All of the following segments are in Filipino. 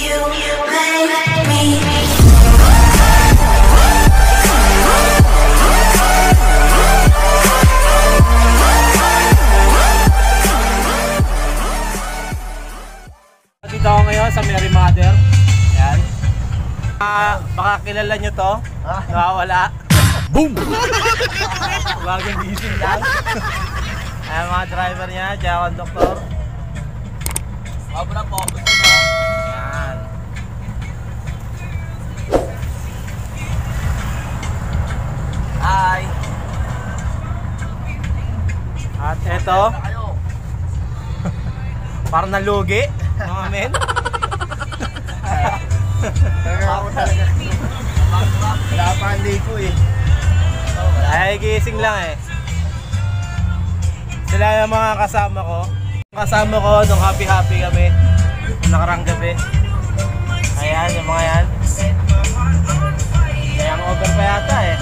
You make me. Dito ako ngayon sa Mary Mother. Ayan. Baka kilala nyo to. Nawawala. Boom! Bagong gising lang. Ayan mga driver niya, tsaka conductor. Sobrang focus nyo. Ayan. Hi! At eto. Parang nalugi, mga men. Wala pa ang liko eh. Ay, gising lang eh. Sila yung mga kasama ko. Kasama ko nung happy kami nung nakarang gabi. Ayan, yung mga yan. Kaya ang over pa yata eh.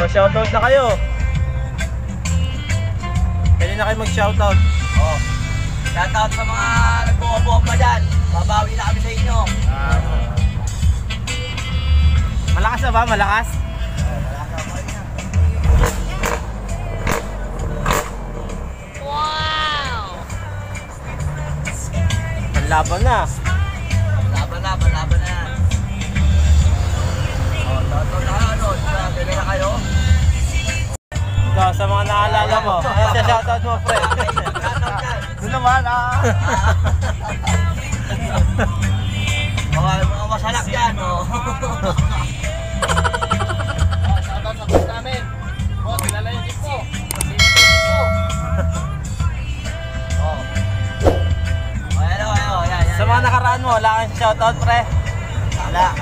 O, shoutout na kayo. Pwede na kayo mag-shoutout. Oh. Shoutout sa mga nagbuo-bomba dyan. Babawi na kami sa inyo. Malakas na ba? Malakas? Wow! Panlaban na. Laban na yan. Oh, shoutout na kayo. Bili na kayo. Ito, sa mga naalala mo. Ayan siya, shoutout mo, pre. Doon naman Mga masalak yan, oh. Shoutout sa boss namin. Oh, kilala yung jeep ko. Oh. Ayan. Sa mga nakaraan mo, wala kang shoutout, pre. Wala.